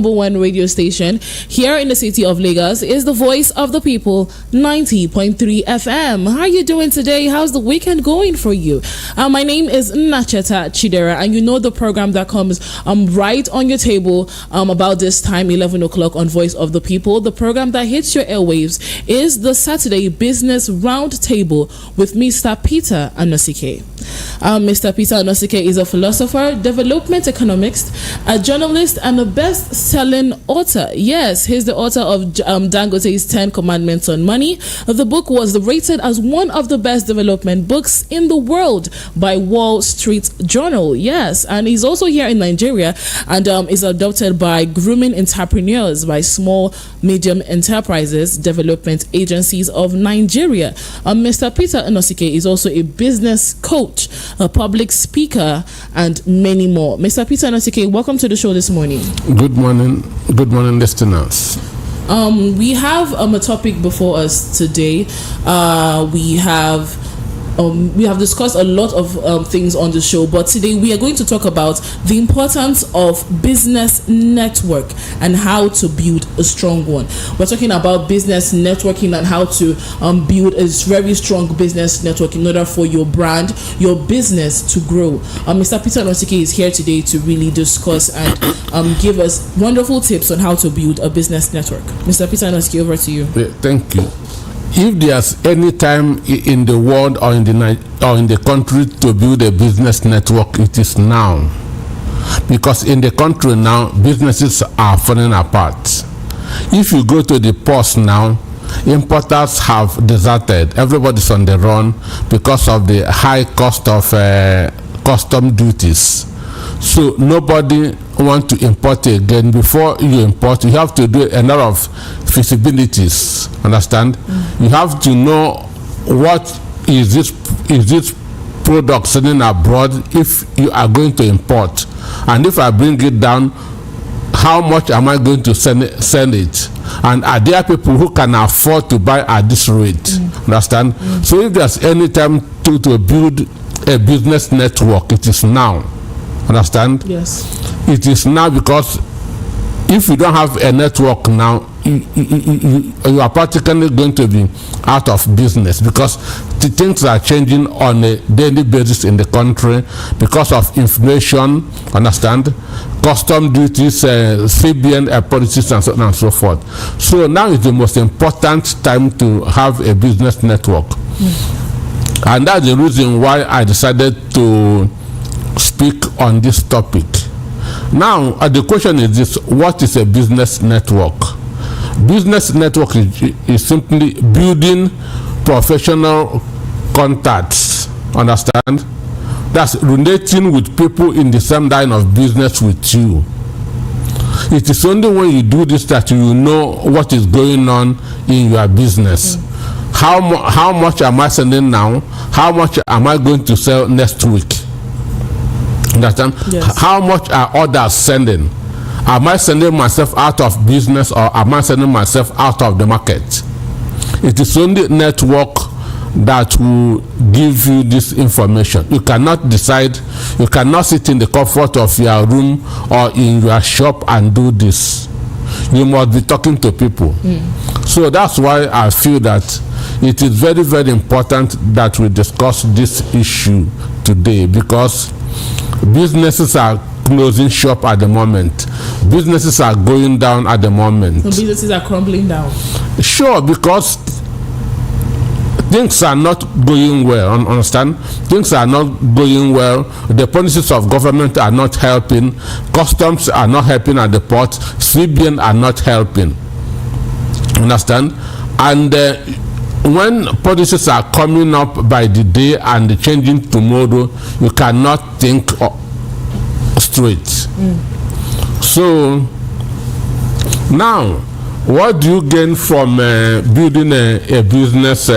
Number one radio station here in the city of Lagos is the voice of the people, 90.3 FM. How are you doing today? How's the weekend going for you? My name is Nacheta Chidera, and you know the program that comes right on your table about this time, 11 o'clock on Voice of the People. The program that hits your airwaves is the Saturday Business Roundtable with Mr. Peter Anosike. Mr. Peter Anosike is a philosopher, development economist, a journalist, and a best-selling author. Yes, he's the author of Dangote's 10 Commandments on Money. The book was rated as one of the best development books in the world by Wall Street Journal. Yes, and he's also here in Nigeria and is adopted by grooming entrepreneurs by small, medium enterprises development agencies of Nigeria. Mr. Peter Anosike is also a business coach, a public speaker, and many more. Mr. Peter Anosike, welcome to the show this morning. Good morning, listeners. We have a topic before us today. We have discussed a lot of things on the show, but today we are going to talk about the importance of business network and how to build a strong one. We're talking about business networking and how to build a very strong business network in order for your brand, your business to grow. Mr. Peter Anosike is here today to really discuss and give us wonderful tips on how to build a business network. Mr. Peter Anosike, over to you. Thank you. If there's any time in the world or in the country to build a business network, it is now. Because in the country now, businesses are falling apart. If you go to the ports now, importers have deserted. Everybody's on the run because of the high cost of custom duties. So nobody want to import again. Before you import, you have to do a lot of feasibilities. Understand? You have to know what is this product selling abroad if you are going to import, and if I bring it down, how much am I going to sell it? And are there people who can afford to buy at this rate? Understand? So if there's any time to build a business network, it is now. Understand? Yes. It is now, because if you don't have a network now, you are practically going to be out of business, because the things are changing on a daily basis in the country because of inflation. Understand? Custom duties, CBN policies, and so on and so forth. So now is the most important time to have a business network. And that's the reason why I decided to speak on this topic. Now, the question is this: what is a business network? Business network is simply building professional contacts. Understand? That's relating with people in the same line of business with you. It is only when you do this that you know what is going on in your business. How much am I selling now? How much am I going to sell next week? Understand? Yes. How much are others sending? Am I sending myself out of business, or am I sending myself out of the market? It is only network that will give you this information. You cannot decide, you cannot sit in the comfort of your room or in your shop and do this. You must be talking to people. So that's why I feel that it is very, very important that we discuss this issue today, because businesses are closing shop at the moment. Businesses are going down at the moment. So businesses are crumbling down. Sure, because things are not going well. Understand? Things are not going well. The policies of government are not helping. Customs are not helping at the port. CBN are not helping. Understand? And when policies are coming up by the day and changing tomorrow, you cannot think straight. So now, what do you gain from building a business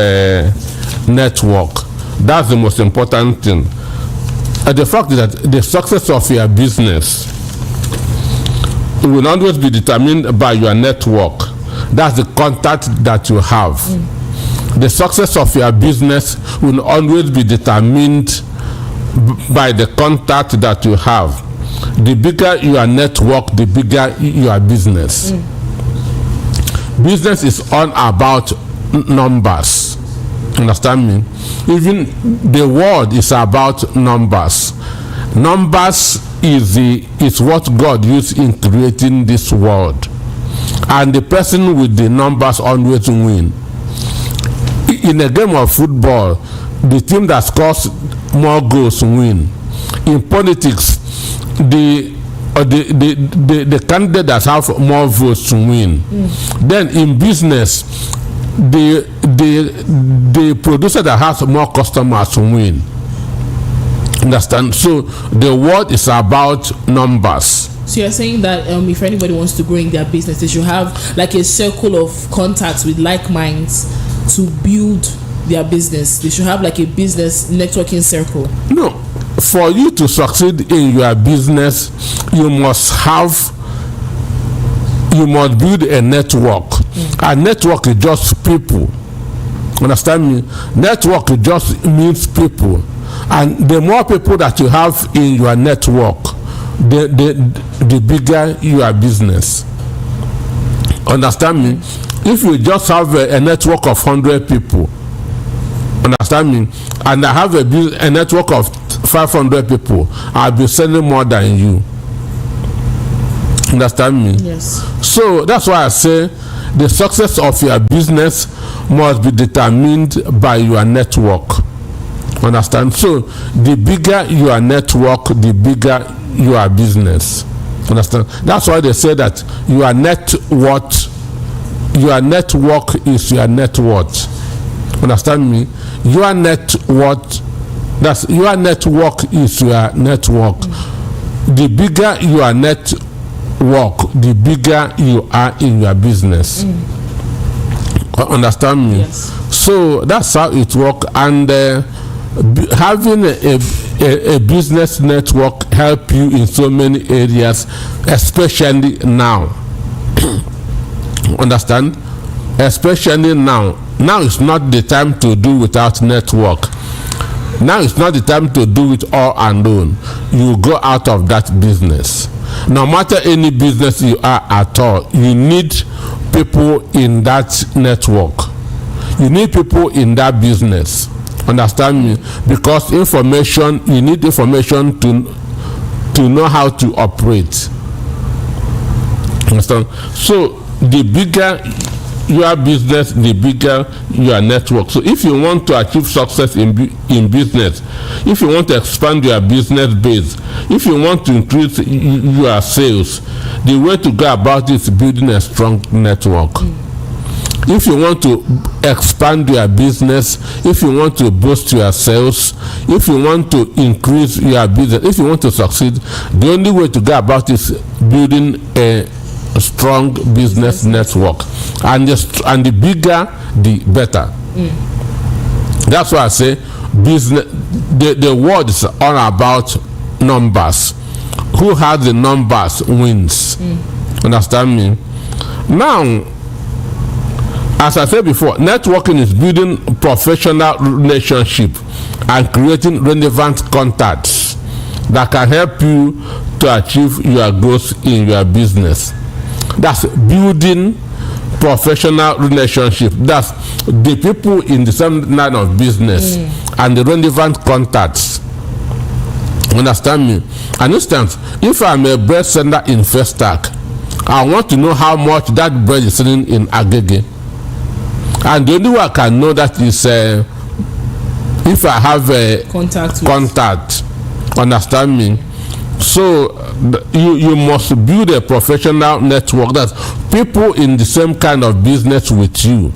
network? That's the most important thing. The fact is that the success of your business will always be determined by your network. That's the contact that you have. The success of your business will always be determined by the contact that you have. The bigger your network, the bigger your business. Business is all about numbers. Understand me? Even the world is about numbers. Numbers is what God used in creating this world, and the person with the numbers always win. In a game of football, the team that scores more goals win. In politics, the candidate that have more votes win. Then in business, the producer that has more customers win. Understand? So the world is about numbers. So you're saying that if anybody wants to grow in their business, they should have like a circle of contacts with like minds to build their business. They should have like a business networking circle. No, for you to succeed in your business, you must build a network. A network is just people. Understand me? Network just means people. And the more people that you have in your network, the bigger your business. Understand me? If you just have a network of 100 people, understand me, and I have a network of 500 people, I'll be selling more than you. Understand me? Yes. So that's why I say the success of your business must be determined by your network. Understand? So the bigger your network, the bigger your business. Understand? That's why they say that your network is your net worth. Understand me? Your network is your network. The bigger your network, the bigger you are in your business. Understand me? Yes. So that's how it works. And having a business network help you in so many areas, especially now. Understand? Especially now. Now is not the time to do without network. Now is not the time to do it all alone. You go out of that business. No matter any business you are at all, you need people in that network. You need people in that business. Understand me? Because you need information to know how to operate. Understand? So the bigger your business, the bigger your network. So if you want to achieve success in business, if you want to expand your business base, if you want to increase your sales, the way to go about it is building a strong network. If you want to expand your business, if you want to boost your sales, if you want to increase your business, if you want to succeed, the only way to go about it is building a strong business network. And the bigger, the better. That's why I say business. The world is all about numbers. Who has the numbers wins. Understand me? Now, as I said before, networking is building professional relationship and creating relevant contacts that can help you to achieve your goals in your business. That's building professional relationship. That's the people in the same line of business and the relevant contacts. Understand me? For instance, if I'm a bread sender in Festac, I want to know how much that bread is selling in Agege. And the only way I can know that is if I have a contact. Understand me? So you must build a professional network. That's people in the same kind of business with you.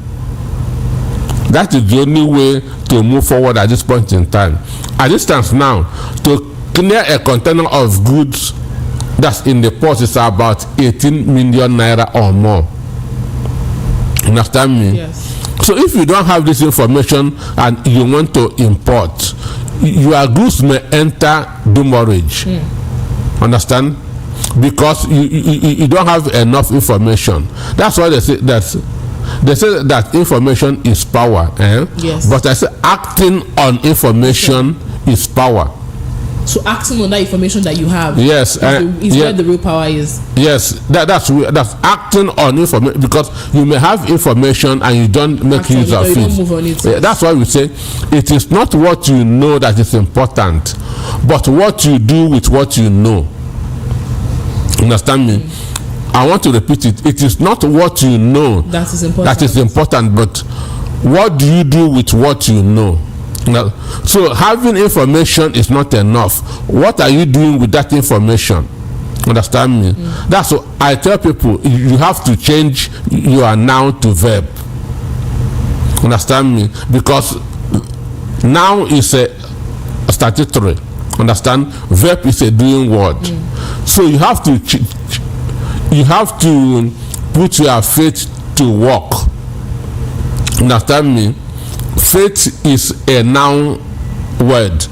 That is the only way to move forward at this point in time. At this time now, to clear a container of goods that's in the port is about 18 million naira or more. Understand me? Yes. So if you don't have this information and you want to import, your goods may enter demurrage. Understand? Because you don't have enough information. That's why they say that information is power. Yes. But I say acting on information is power. So acting on that information that you have, yes, is where the real power is. Yes, that's acting on information, because you may have information and you don't make use of it. Don't move on it. That's why we say it is not what you know that is important, but what you do with what you know. Understand me? I want to repeat it. It is not what you know that is important, but what do you do with what you know? Now, so having information is not enough. What are you doing with that information? Understand me? That's what I tell people. You have to change your noun to verb. Understand me? Because noun is a statutory. Understand? Verb is a doing word. So you have to put your faith to work. Understand me? Faith is a noun word.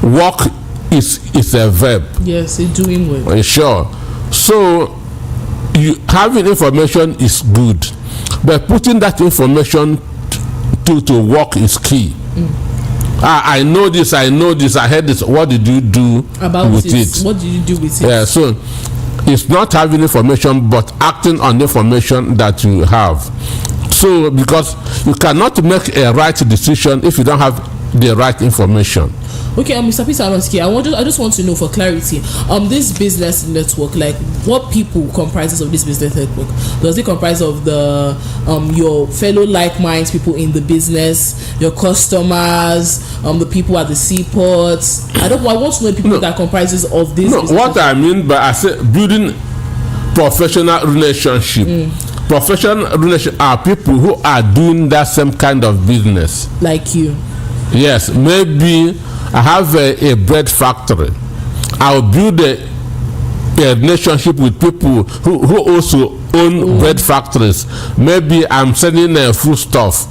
Work is a verb. Yes, a doing word. Sure. So having information is good, but putting that information to work is key. I know this. I heard this. What did you do with it? What did you do with it? Yeah. So it's not having information, but acting on the information that you have. So, because you cannot make a right decision if you don't have the right information. Okay, Mr. Peter Alonski, I just want to know for clarity, this business network, like what people comprises of this business network? Does it comprise of the your fellow like-minded people in the business, your customers, the people at the seaports? I want to know people that comprises of this. No, what I mean by I say building professional relationship. Professional relations are people who are doing that same kind of business. Like you. Yes, maybe I have a bread factory. I'll build a relationship with people who also own bread factories. Maybe I'm selling food stuff.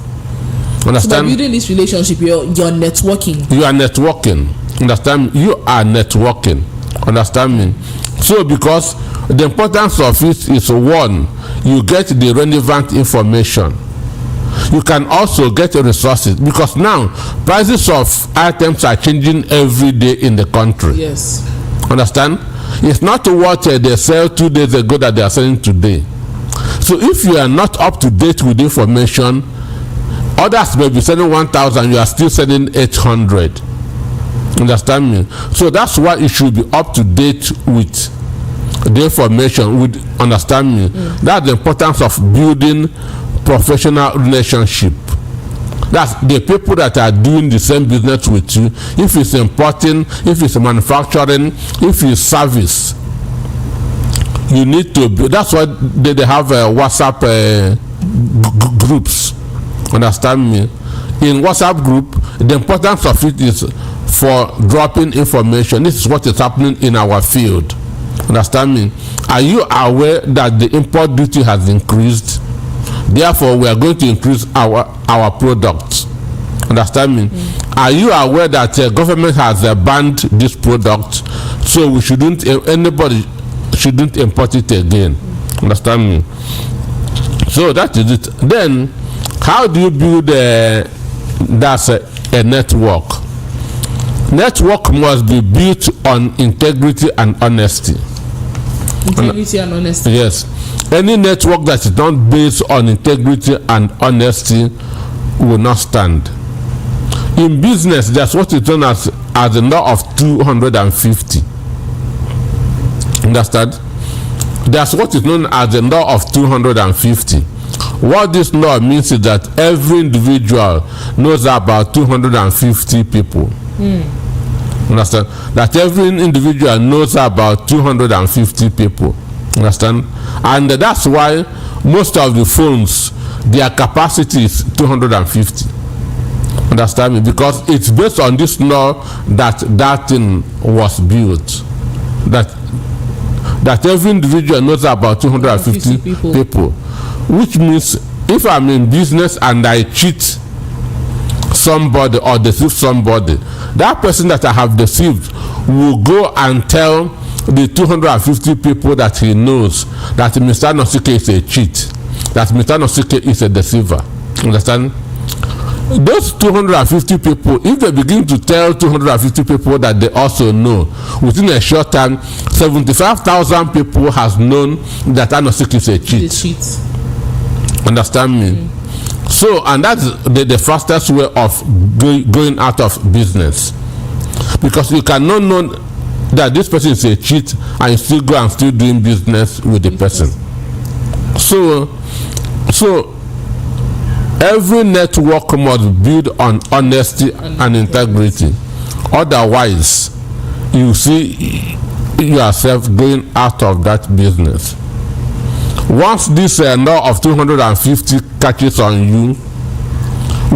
Understand? So by building this relationship, you're networking. You are networking. Understand? You are networking. Understand me? So because the importance of it is, one, you get the relevant information. You can also get resources, because now prices of items are changing every day in the country. Yes. Understand? It's not what they sell 2 days ago that they are selling today. So if you are not up to date with information, others may be selling 1,000, you are still selling 800. Understand me? So that's why you should be up to date with the information. Understand me? That's the importance of building professional relationship. That's the people that are doing the same business with you. If it's importing, if it's manufacturing, if it's service, you need to be. That's why they have WhatsApp groups. Understand me? In WhatsApp group, the importance of it is for dropping information. This is what is happening in our field. Understand me? Are you aware that the import duty has increased? Therefore, we are going to increase our products. Understand me? Are you aware that government has banned this product, so we shouldn't, anybody shouldn't import it again? Understand me? So that is it. Then, how do you build that's a network? Network must be built on integrity and honesty. Integrity and honesty. Yes. Any network that is not based on integrity and honesty will not stand. In business, that's what is known as the law of 250. Understand? That's what is known as the law of 250. What this law means is that every individual knows about 250 people. Understand? That every individual knows about 250 people. Understand? And that's why most of the phones, their capacity is 250. Understand me? Because it's based on this law that thing was built. That every individual knows about 250 people. Which means if I'm in business and I cheat somebody or deceive somebody, that person that I have deceived will go and tell the 250 people that he knows that Mr. Nosike is a cheat, that Mr. Nosike is a deceiver. Understand? those 250 people, if they begin to tell 250 people that they also know, within a short time, 75,000 people has known that Anosik is a cheat. Understand me? So, and that's the fastest way of going out of business, because you cannot know that this person is a cheat and you still go and still doing business with the person. So every network must build on honesty and integrity. Otherwise, you see yourself going out of that business. Once this law of 250 catches on you,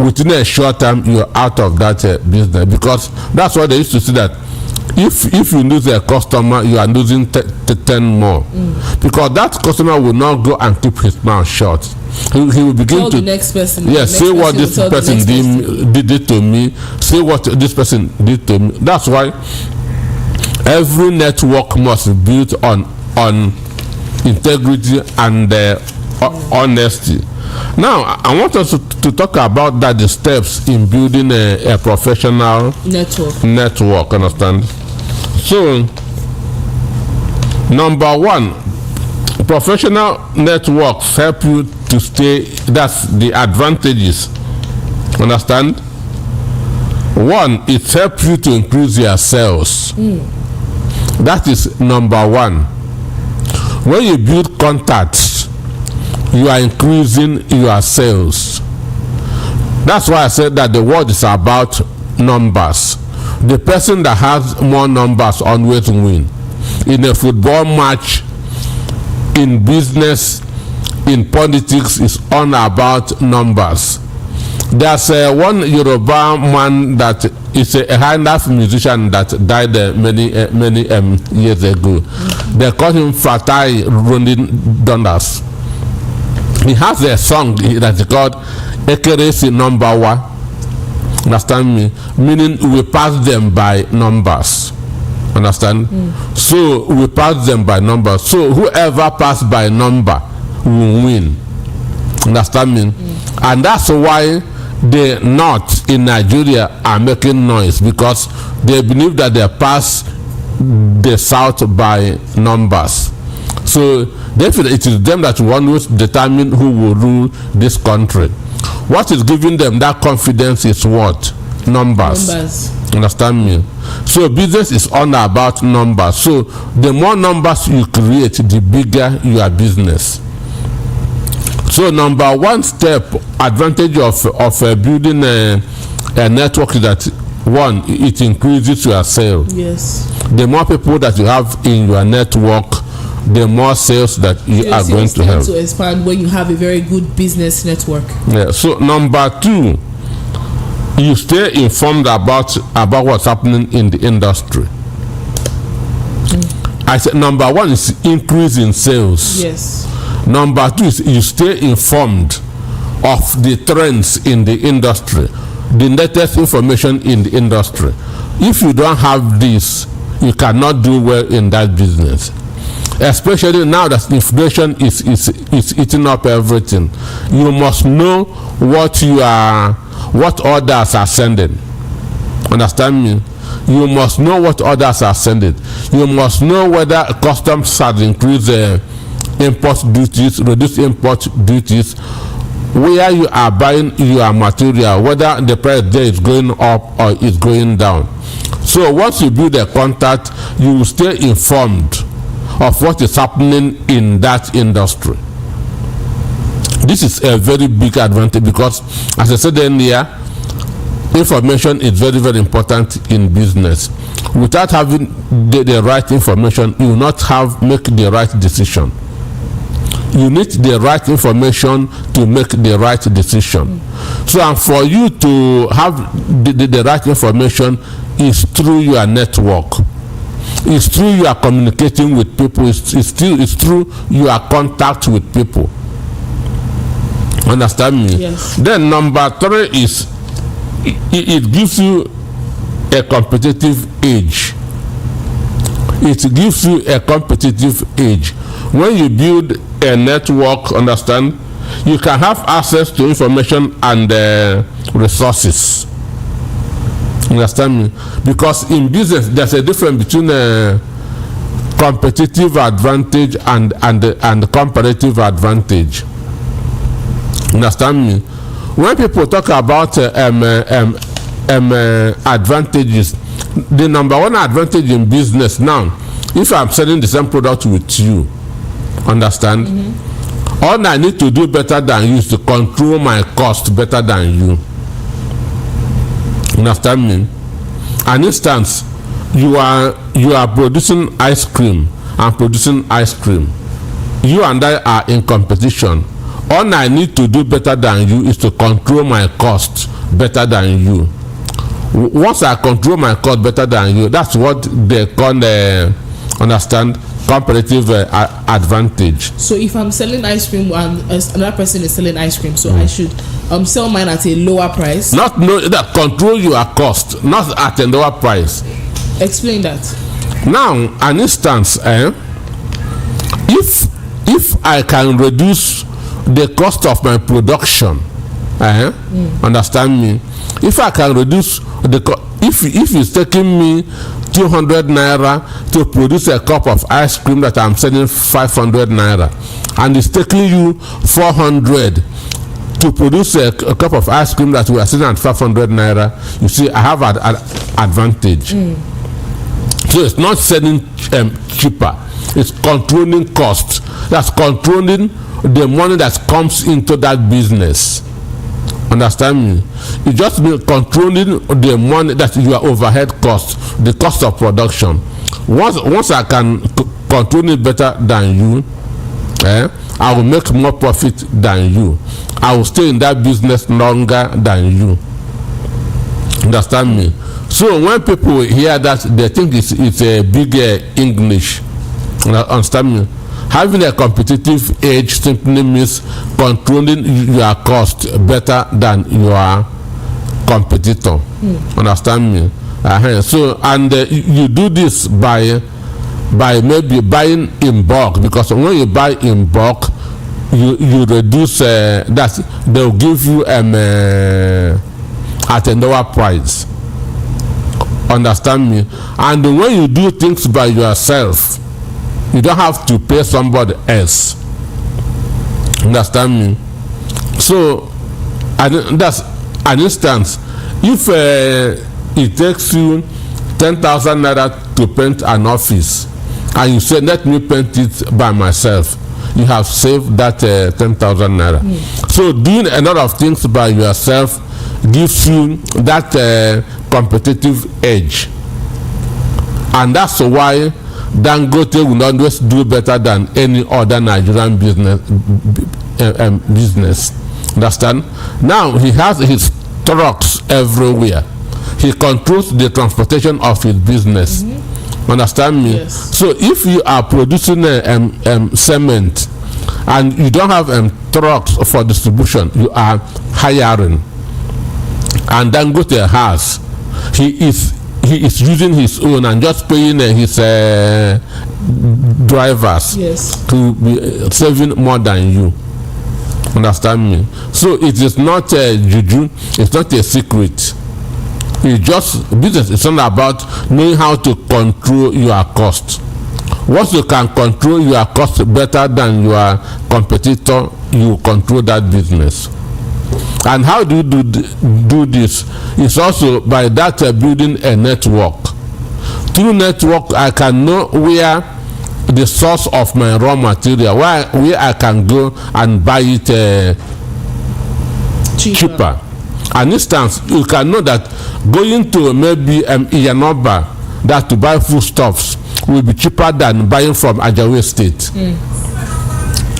within a short time you're out of that business, because that's what they used to say, that if you lose a customer, you are losing 10 more, because that customer will not go and keep his mouth shut. He will begin tell to the next person. Yes, say what this person did to me. Say what this person did to me. That's why every network must be built on integrity and honesty. Now, I want us to talk about that, the steps in building a professional network. Understand? So, number one, professional networks help you to stay. That's the advantages. Understand? One, it helps you to increase your sales. That is number one. When you build contacts, you are increasing your sales. That's why I said that the world is about numbers. The person that has more numbers always win. In a football match, in business, in politics, it's all about numbers. There's one Yoruba man that is a high enough musician that died many years ago. They call him Fatai Rolling Donners. He has a song that's called Ekeresi Number One. Understand me? Meaning we pass them by numbers. Understand? So we pass them by numbers. So whoever pass by number will win. Understand me? And that's why the North in Nigeria are making noise, because they believe that they pass the South by numbers. So therefore it is them that will determine who will rule this country. What is giving them that confidence is what? Numbers. Understand me? So business is all about numbers. So the more numbers you create, the bigger your business. So number one step, advantage of building a network is that, one, it increases your sales. Yes. The more people that you have in your network, the more sales that you are going to have. To expand when you have a very good business network. Yeah. So number two, you stay informed about what's happening in the industry. I said number one is increase in sales. Yes. Number two is you stay informed of the trends in the industry, the latest information in the industry. If you don't have this, you cannot do well in that business. Especially now that inflation is eating up everything. You must know what orders are sending. Understand me? You must know what orders are sending. You must know whether customs has increased import duties, reduce import duties, where you are buying your material, whether the price there is going up or is going down. So once you build a contact, you will stay informed of what is happening in that industry. This is a very big advantage, because as I said earlier, information is very, very important in business. Without having the right information, you will not make the right decision. You need the right information to make the right decision. So, and for you to have the right information is through your network. It's through you are communicating with people. It's through your contact with people. Understand me? Yes. Then number three is it gives you a competitive edge. It gives you a competitive edge. When you build a network, understand, you can have access to information and resources. Understand me? Because in business there's a difference between competitive advantage and comparative advantage. Understand me? When people talk about advantages, the number one advantage in business now, if I'm selling the same product with you, understand? All I need to do better than you is to control my cost better than you. Understand me? An instance, you are producing ice cream. I'm producing ice cream. You and I are in competition. All I need to do better than you is to control my cost better than you. Once I control my cost better than you, that's what they call understand, comparative advantage. So if I'm selling ice cream and another person is selling ice cream, so I should sell mine at a lower price? Not that control your cost, not at a lower price. Explain that. Now, an instance, if I can reduce the cost of my production, understand me? If I can reduce if it's taking me 200 naira to produce a cup of ice cream that I'm selling 500 naira, and it's taking you 400 to produce a cup of ice cream that we are selling at 500 naira, you see, I have an advantage. So it's not selling cheaper, it's controlling costs. That's controlling the money that comes into that business. Understand me? It just means controlling the money that your overhead cost, the cost of production. Once I can control it better than you, I will make more profit than you. I will stay in that business longer than you. Understand me? So when people hear that, they think it's a big English. Understand me? Having a competitive edge simply means controlling your cost better than your competitor. Understand me? So, and you do this by maybe buying in bulk, because when you buy in bulk, you reduce that they'll give you at a lower price. Understand me? And when you do things by yourself, you don't have to pay somebody else. Understand me? So, and that's an instance. If it takes you 10,000 naira to paint an office, and you say, let me paint it by myself, you have saved that 10,000 naira. So doing a lot of things by yourself gives you that competitive edge. And that's why Dangote will always do better than any other Nigerian business. Understand? Now he has his trucks everywhere. He controls the transportation of his business. Understand me? Yes. So if you are producing cement and you don't have trucks for distribution, you are hiring. And Dangote has. He is using his own and just paying his drivers to be saving more than you. Understand me? So it is not a juju, it's not a secret. It's just business. It's not about knowing how to control your cost. Once you can control your cost better than your competitor, you control that business. And how do you do this? It's also by that building a network. Through network, I can know where the source of my raw material, where I can go and buy it cheaper. An instance, you can know that going to maybe Ijeoma that to buy foodstuffs will be cheaper than buying from Ajawe State.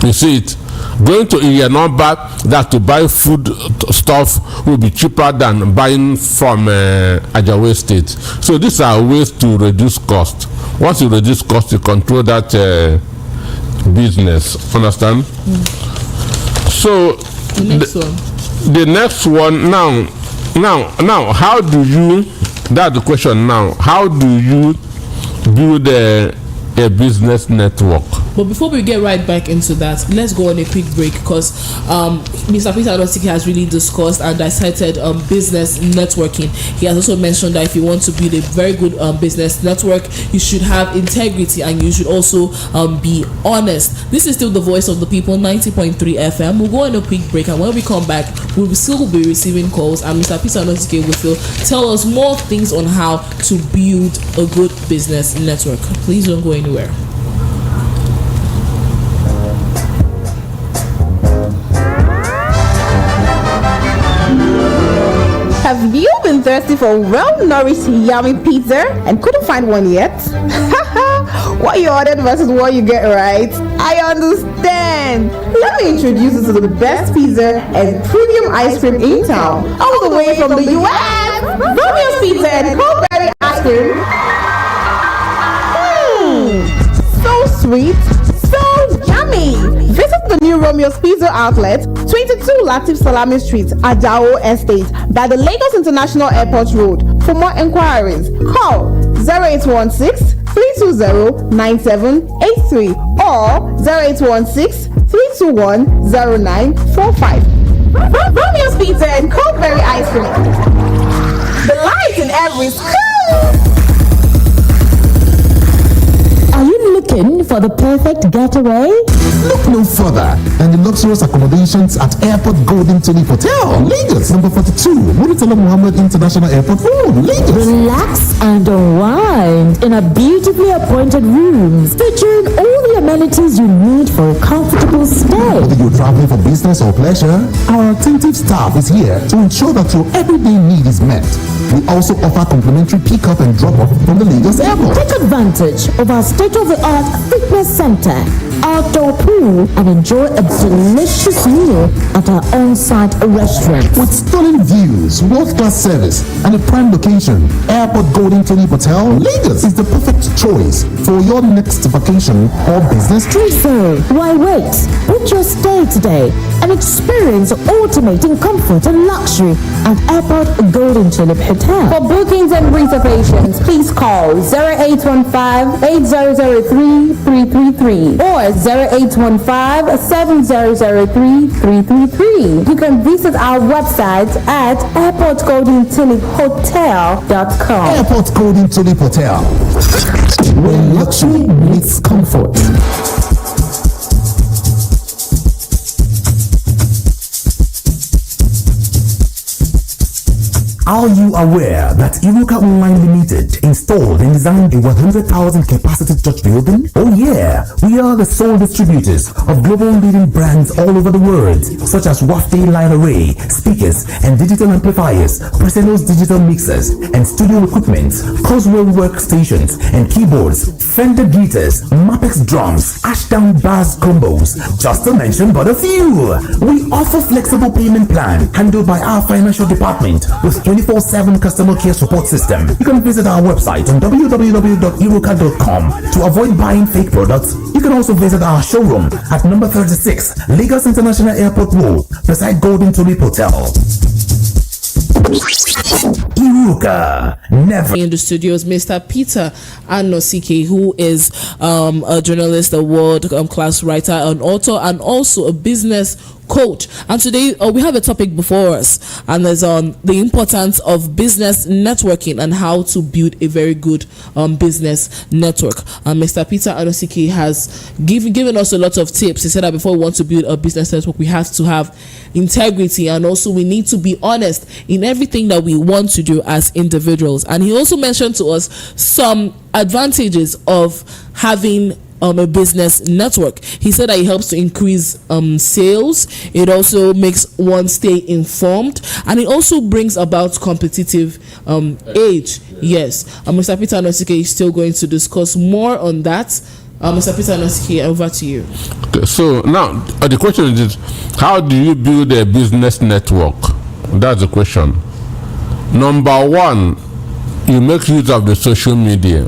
You see it? Going to Ijeoma that to buy food stuff will be cheaper than buying from Ajawe State. So these are ways to reduce cost. Once you reduce cost, you control that business. Understand? So the next one now, how do you? That's the question now. How do you build a business network? But before we get right back into that, let's go on a quick break because Mr. Peter Anosike has really discussed and dissected business networking. He has also mentioned that if you want to build a very good business network, you should have integrity and you should also be honest. This is still the voice of the people, 90.3 FM. We'll go on a quick break, and when we come back, we will still be receiving calls, and Mr. Peter Anosike will tell us more things on how to build a good business network. Please don't go anywhere. Have you been thirsty for well-nourished, yummy pizza and couldn't find one yet? What you ordered versus what you get right? I understand. Let me introduce you to the best pizza and premium ice cream in town, all the way from the U.S. Romeo's Pizza and Cold-Berry Ice Cream. So sweet, so yummy. Visit the new Romeo's Pizza outlet, 22 Latif Salami Street, Ajao Estate, by the Lagos International Airport Road. For more inquiries, call 0816-320-9783 or 0816-321-0945. Romeo's Pizza and Cold-Berry Ice Cream. The light in every school. Are you looking for the perfect getaway? Look no further than the luxurious accommodations at Airport Golden Tulip Hotel, Lagos, number 42, Muritala Muhammad International Airport Road, Lagos. Relax and unwind in a beautifully appointed rooms featuring all the amenities you need for a comfortable stay. Whether you're traveling for business or pleasure, our attentive staff is here to ensure that your everyday need is met. We also offer complimentary pick-up and drop-off from the Lagos Airport. Take advantage of our state-of-the-art fitness center, outdoor pool, and enjoy a delicious meal at our on-site restaurant. With stunning views, world-class service, and a prime location, Airport Golden Tulip Hotel, Lagos is the perfect choice for your next vacation or business trip. So, why wait? Book your stay today and experience ultimate in comfort and luxury at Airport Golden Tulip Hotel. For bookings and reservations, please call 0815-8003-333 or 0815-7003-333. You can visit our website at airportgoldentuliphotel.com. Airport Golden Tulip Hotel, where luxury meets comfort. Are you aware that Iruka Online Limited installed and designed a 100,000 capacity church building? Oh yeah, we are the sole distributors of global leading brands all over the world, such as Wafty Line Array, speakers and digital amplifiers, Presenos digital mixers and studio equipment, Coswell workstations and keyboards, Fender guitars, Mapex drums, Ashdown bass combos, just to mention but a few. We offer flexible payment plan handled by our financial department with 24/7 customer care support system. You can visit our website on www.iruka.com to avoid buying fake products. You can also visit our showroom at number 36 Lagos International Airport Road beside Golden Tulip Hotel. Iruka, never. In the studios, Mr. Peter Anosike, who is a journalist, a world-class writer, an author, and also a business coach. And today we have a topic before us, and there's on the importance of business networking and how to build a very good business network. Mr. Peter Anosike has given us a lot of tips. He said that before we want to build a business network, we have to have integrity, and also we need to be honest in everything that we want to do as individuals. And he also mentioned to us some advantages of having a business network. He said that it helps to increase sales. It also makes one stay informed, and it also brings about competitive edge. Yes, Mr. Peter Anosike is still going to discuss more on that. Mr. Peter Anosike, over to you. Okay, so now the question is, how do you build a business network? That's the question. Number one, you make use of the social media.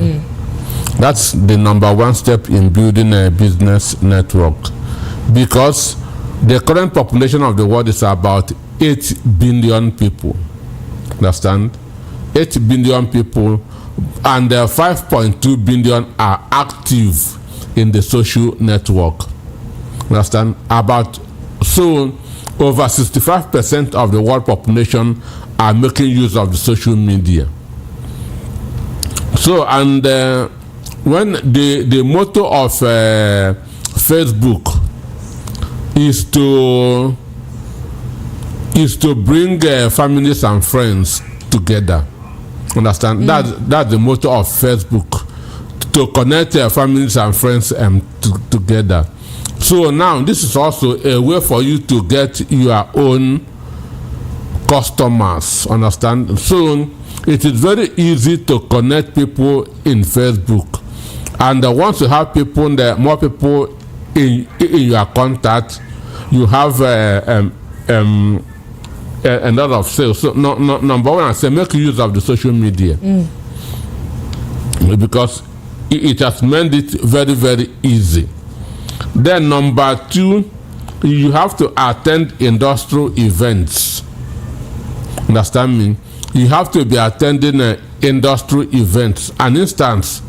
That's the number one step in building a business network, because the current population of the world is about 8 billion people. Understand? 8 billion people, and 5.2 billion are active in the social network. Understand? So over 65% of the world population are making use of the social media. So, and when the motto of Facebook is to bring families and friends together. Understand? That's the motto of Facebook, to connect families and friends together. So now this is also a way for you to get your own customers. Understand? So it is very easy to connect people in Facebook, and once you have people, more people in your contact, you have a lot of sales. So number one, I say make use of the social media, because it has made it very, very easy. Then number two, you have to attend industrial events. Understand me? You have to be attending industrial events. An instance,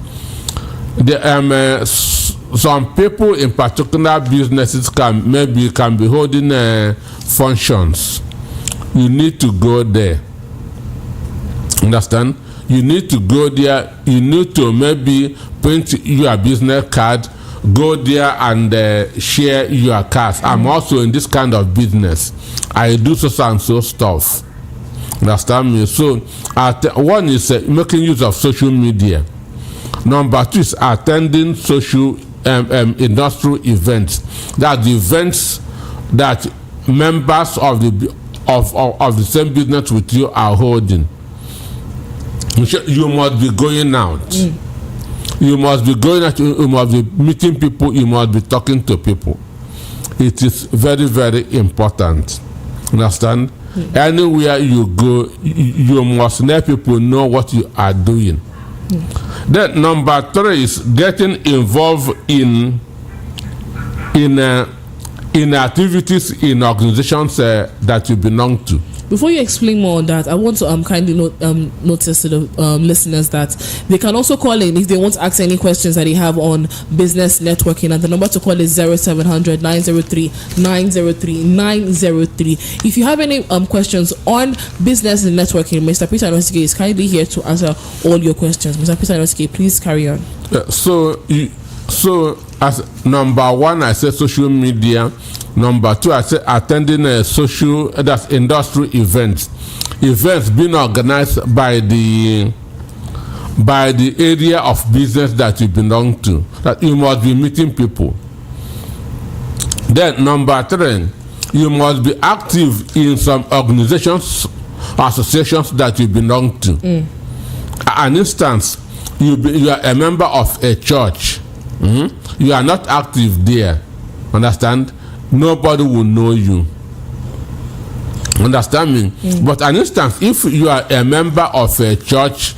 some people in particular businesses can be holding functions. You need to go there. Understand? You need to go there. You need to maybe print your business card, go there and share your cards. I'm also in this kind of business. I do so and so stuff. Understand me? So one is making use of social media. Number two is attending social industrial events. That the events that members of the same business with you are holding. You must be going out. You must be going out. You must be meeting people. You must be talking to people. It is very, very important. Understand? Anywhere you go, you must let people know what you are doing. Then number three is getting involved in activities in organizations that you belong to. Before you explain more on that, I want to kindly notice to the listeners that they can also call in if they want to ask any questions that they have on business networking, and the number to call is 0700 903 903 903. If you have any questions on business networking, Mr. Peter Anosike is kindly here to answer all your questions. Mr. Peter Anosike, please carry on. So as number one, I said social media. Number two, I said attending that's industrial events being organized by the area of business that you belong to, that you must be meeting people. Then number three, you must be active in some organizations, associations that you belong to. An instance, you are a member of a church. You are not active there. Understand? Nobody will know you. Understand me? But an instance, if you are a member of a church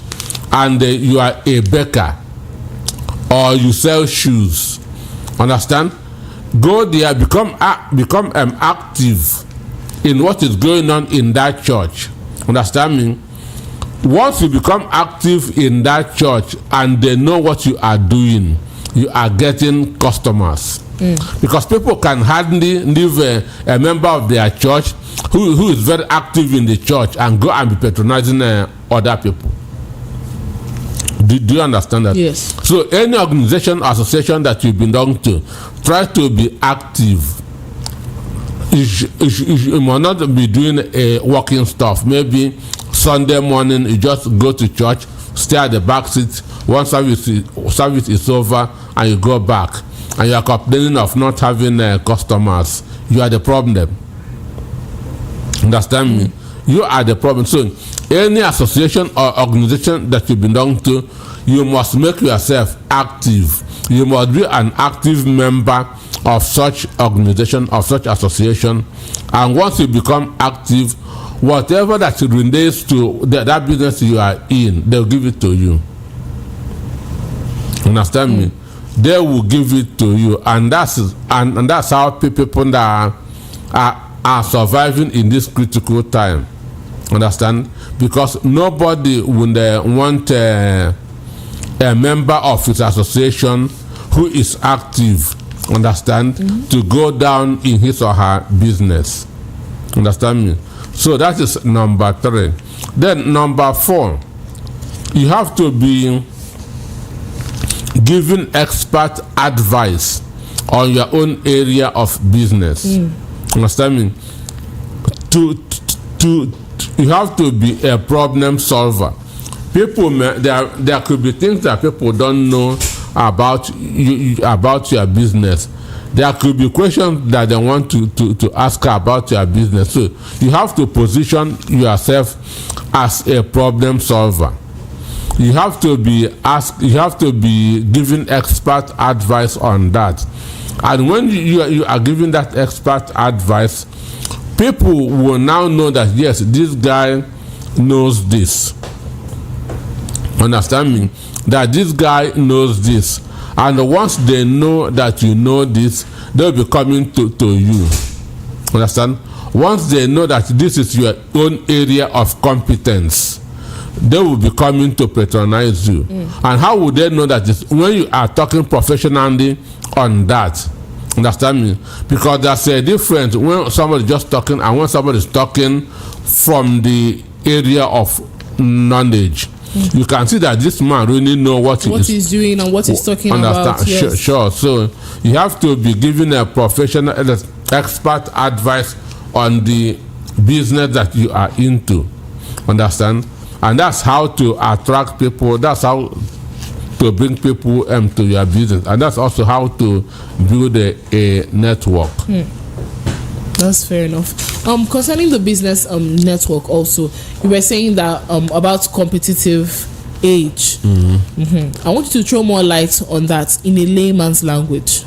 and you are a baker or you sell shoes, understand? Go there, become active in what is going on in that church. Understand me? Once you become active in that church and they know what you are doing, you are getting customers. Because people can hardly leave a member of their church who is very active in the church and go and be patronizing other people. Do you understand that? Yes. So any organization, association that you belong to, try to be active. You must not be doing working stuff. Maybe Sunday morning you just go to church, stay at the back seat. One service is over and you go back, and you are complaining of not having customers. You are the problem. Understand me? You are the problem. So any association or organization that you belong to, you must make yourself active. You must be an active member of such organization, of such association. And once you become active, whatever that relates to that business you are in, they'll give it to you. Understand me? They will give it to you, and that's how people that are surviving in this critical time. Understand? Because nobody would want a member of his association who is active, understand, to go down in his or her business. Understand me? So that is number 3. Then number 4, you have to be giving expert advice on your own area of business. Understand me? You have to be a problem solver. People, there could be things that people don't know about your business. There could be questions that they want to ask about your business. So you have to position yourself as a problem solver. You have to be giving expert advice on that. And when you are giving that expert advice, people will now know that yes, this guy knows this. Understand me? That this guy knows this. And once they know that you know this, they'll be coming to you. Understand? Once they know that this is your own area of competence, they will be coming to patronize you. And how would they know that this? When you are talking professionally on that? Understand me? Because there's a difference when somebody is just talking and when somebody is talking from the area of knowledge. You can see that this man really knows what he's doing and what he's talking about. Yes. Sure. So you have to be giving a professional expert advice on the business that you are into. Understand? And that's how to attract people. That's how to bring people to your business. And that's also how to build a network. That's fair enough. Concerning the business network also, you were saying that about competitive age. I want you to throw more light on that in a layman's language.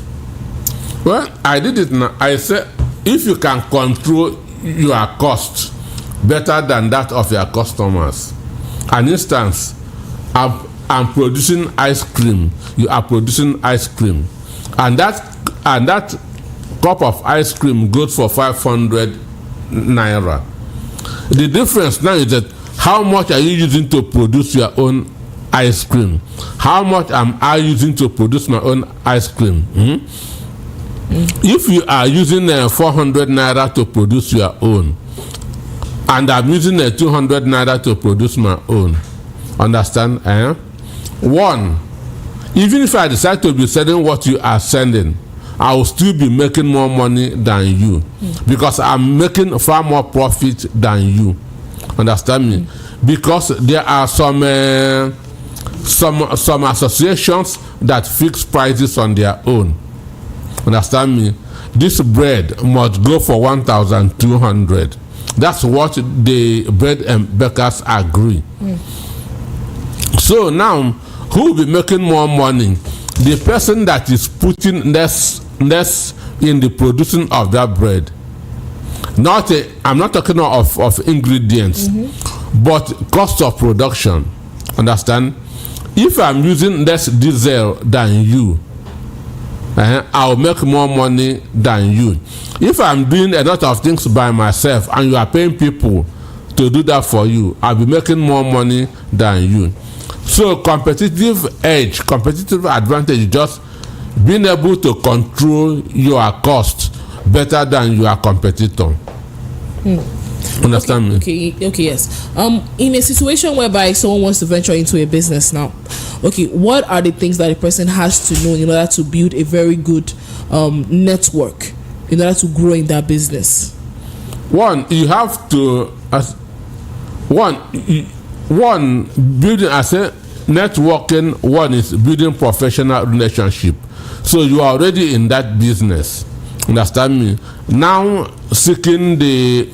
Well, I did it now. I said, if you can control your cost better than that of your customers. An instance, I'm producing ice cream. You are producing ice cream. And that cup of ice cream goes for 500 naira. The difference now is that how much are you using to produce your own ice cream? How much am I using to produce my own ice cream? If you are using 400 naira to produce your own, and I'm using 200 naira to produce my own, understand? One, even if I decide to be selling what you are selling, I will still be making more money than you because I'm making far more profit than you. Understand me? Because there are some associations that fix prices on their own. Understand me? This bread must go for 1,200. That's what the bread and bakers agree. So now, who will be making more money? The person that is putting less in the producing of that bread. I'm not talking of ingredients, but cost of production. Understand? If I'm using less diesel than you, I'll make more money than you. If I'm doing a lot of things by myself and you are paying people to do that for you, I'll be making more money than you. So competitive edge, competitive advantage is just being able to control your cost better than your competitor. Understand me? Okay, yes. In a situation whereby someone wants to venture into a business now, what are the things that a person has to know in order to build a very good network in order to grow in that business? One, you have to building as a networking. One is building professional relationship. So you are already in that business. Understand me? Now seeking the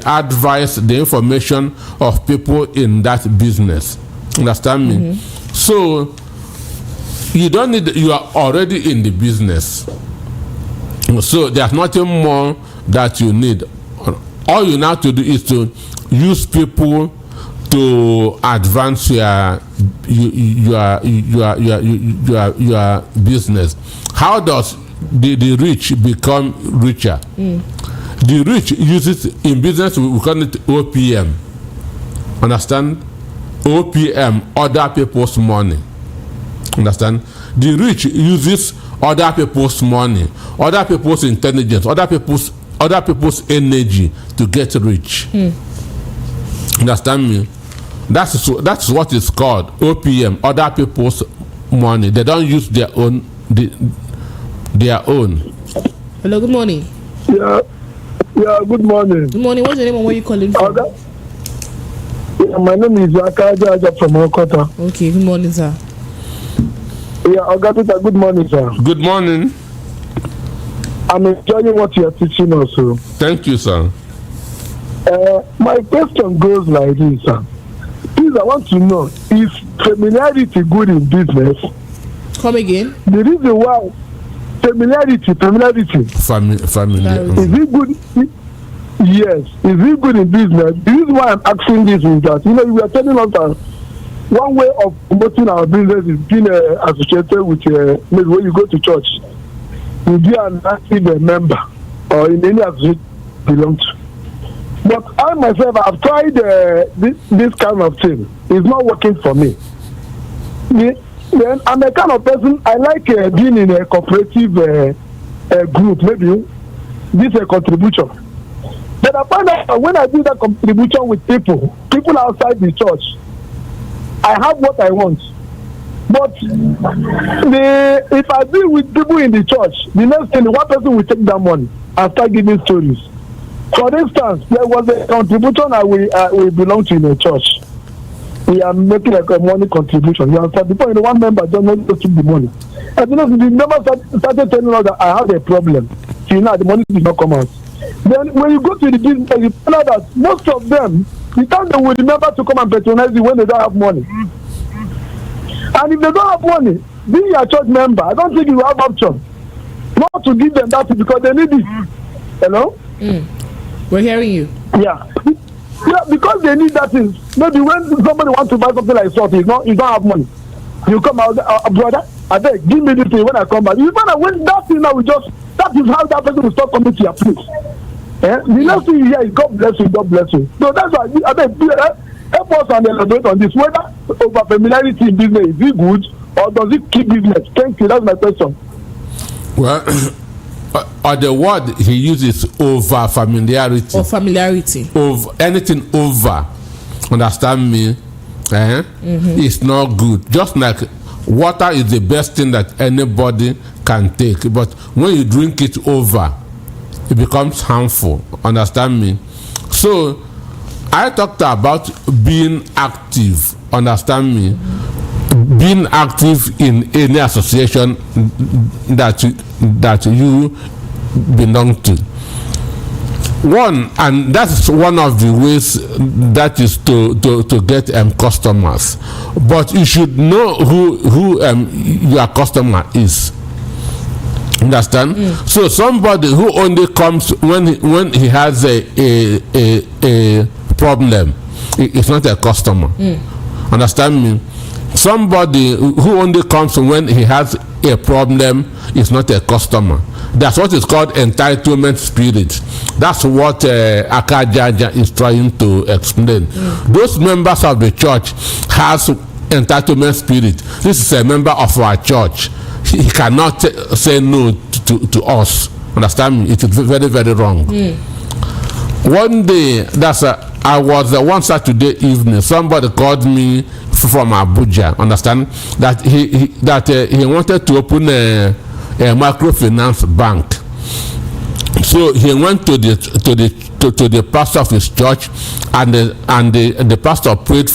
advice, the information of people in that business. Understand me? So you don't need. You are already in the business. So there's nothing more that you need. All you have to do is to use people to advance your business. How does the rich become richer? The rich uses in business, we call it OPM. Understand? OPM, other people's money. Understand? The rich uses other people's money, other people's intelligence, other people's energy to get rich. Understand me? That's what is called OPM, other people's money. They don't use their own. Their own. Hello, good morning. Yeah, good morning. Good morning. What's your name and where you calling from? Yeah, my name is Akaja from Okota. Okay, good morning, sir. Yeah, Ogatita, good morning, sir. Good morning. I'm enjoying what you are teaching us. So. Thank you, sir. My question goes like this, sir. Please, I want to know, is familiarity good in business? Come again. The reason why familiarity. Is it good? Yes. Is it good in business? The reason why I'm asking this is that we are telling us that one way of promoting our business is being associated with maybe when you go to church, you be an active member or in any association you belong to. But I myself have tried this kind of thing. It's not working for me. Then I'm a kind of person, I like being in a cooperative group, maybe this a contribution. But I find out that when I do that contribution with people outside the church, I have what I want. But if I deal with people in the church, the next thing, one person will take that money and start giving stories. For instance, there was a contribution we belong to in a church. We are making like a money contribution. You understand? Before one member don't know to keep the money. And the member started telling us that I have a problem. See now the money did not come out. Then when you go to the business, you find out that most of them, the time they will remember to come and patronize you when they don't have money. And if they don't have money, being a church member, I don't think you have option not to give them that because they need it. Hello? We're hearing you. Yeah, because they need that thing. Maybe when somebody wants to buy something like salt, you don't have money. You come out, brother, I beg, give me this thing when I come back. You find out when that thing now that is how that person will start coming to your place. The next thing you hear is God bless you, God bless you. So that's why I beg, help us and elaborate on this. Whether over familiarity in business, is it good or does it keep business? Thank you, that's my question. Well, the word he uses over familiarity. Or familiarity. Over anything over. Understand me? It's not good. Just like water is the best thing that anybody can take. But when you drink it over, it becomes harmful. Understand me? So I talked about being active. Understand me? Being active in any association that you belong to. One, and that's one of the ways that is to get customers. But you should know who your customer is. Understand? So somebody who only comes when he has a problem, it's not a customer. Understand me? Somebody who only comes when he has a problem is not a customer. That's what is called entitlement spirit. That's what Akajaja is trying to explain. Those members of the church has entitlement spirit. This is a member of our church. He cannot say no to us. Understand me? It is very, very wrong. One day, I was one Saturday evening. Somebody called me from Abuja. Understand that he wanted to open a microfinance bank. So he went to the pastor of his church, and the pastor prayed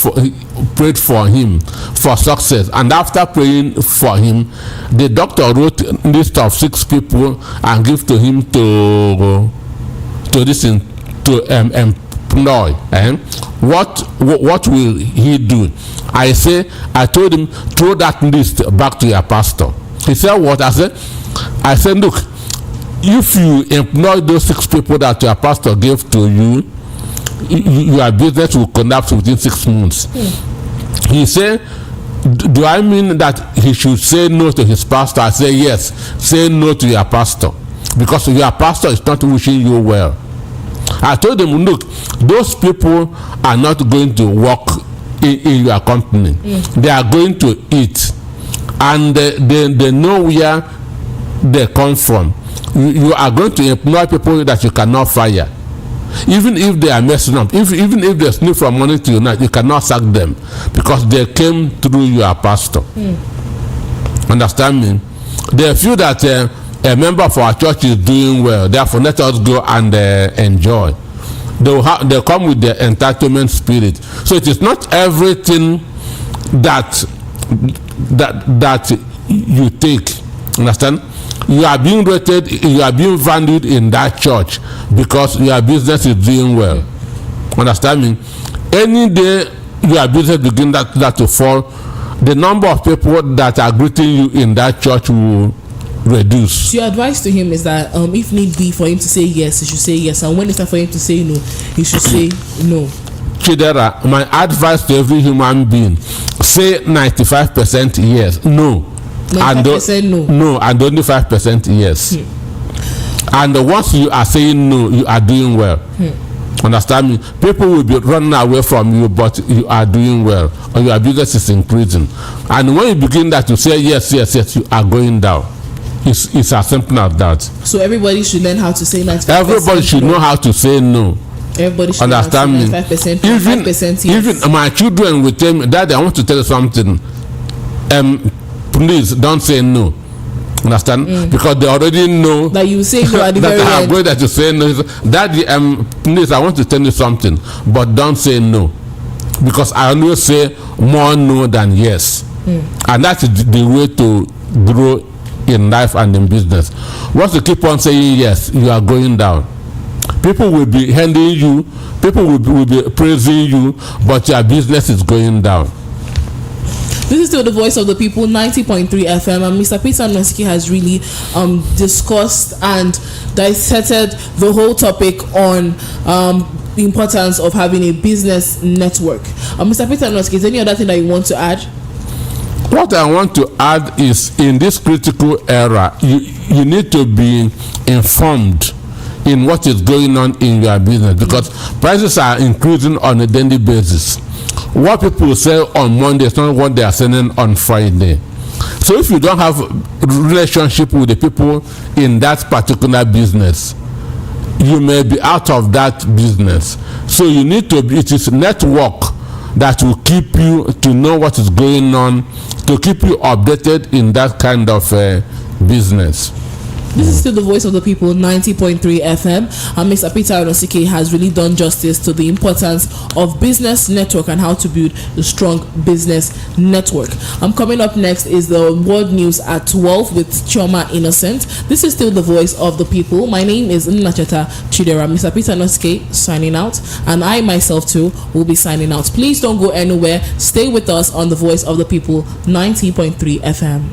for him for success. And after praying for him, the doctor wrote a list of 6 people and give to him to employ. What will he do? I told him, throw that list back to your pastor. He said, what? I said, look, if you employ those 6 people that your pastor gave to you, your business will collapse within 6 months. He said, do I mean that he should say no to his pastor? I say, yes, say no to your pastor, because your pastor is not wishing you well. I told them, look, those people are not going to work in your company. They are going to eat. and they know where they come from. You are going to employ people that you cannot fire. Even if they are messing up, even if they sneak from morning till night, you cannot sack them because they came through your pastor. Understand me? They feel that a member of our church is doing well, therefore let us go and enjoy. They come with the entitlement spirit. So it is not everything that you take. Understand? You are being rated, you are being valued in that church because your business is doing well. Understand me? Any day your business begin that to fall, the number of people that are greeting you in that church will reduce. So your advice to him is that if need be for him to say yes, he should say yes, and when it's time for him to say no, he should say no. Chidera, my advice to every human being: say 95% yes, no. 95% no. No, and only 5% yes. And once you are saying no, you are doing well. Understand me? People will be running away from you, but you are doing well, or your business is increasing. And when you begin that to say yes, you are going down. It's as simple as that. So everybody should learn how to say 95%. Everybody should know how to say no. Everybody should understand me? 95%, even 5% yes. Even my children will tell me, Daddy, I want to tell you something. Please don't say no. Understand? Because they already know that you say no at the that very I'm end. going to say no. Daddy, please, I want to tell you something, but don't say no, because I always say more no than yes, and that is the way to grow in life and in business. Once you keep on saying yes, you are going down. People will be handing you, people will be praising you, but your business is going down. This is still the voice of the people, 90.3 FM, and Mr. Peter Nosiki has really discussed and dissected the whole topic on the importance of having a business network. Mr. Peter Nosiki, is there any other thing that you want to add? What I want to add is, in this critical era, you need to be informed in what is going on in your business, because prices are increasing on a daily basis. What people sell on Monday is not what they are selling on Friday. So if you don't have relationship with the people in that particular business, you may be out of that business. So you need to be, it is network that will keep you to know what is going on, to keep you updated in that kind of business. This is still the voice of the people, 90.3 FM, and Mr. Peter Nosiki has really done justice to the importance of business network and how to build a strong business network. Coming up next is the world news at 12 with Ijeoma Innocent. This is still the voice of the people. My name is Nnacheta Chidera. Mr. Peter Nosiki signing out, and I myself too will be signing out. Please don't go anywhere. Stay with us on the voice of the people, 90.3 FM.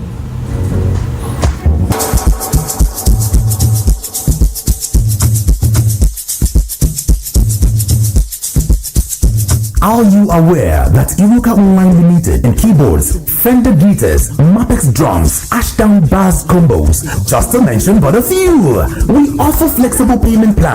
Are you aware that Ijeoma Online Limited and keyboards, Fender guitars, Mapex drums, Ashdown bass combos, just to mention but a few, we offer flexible payment plans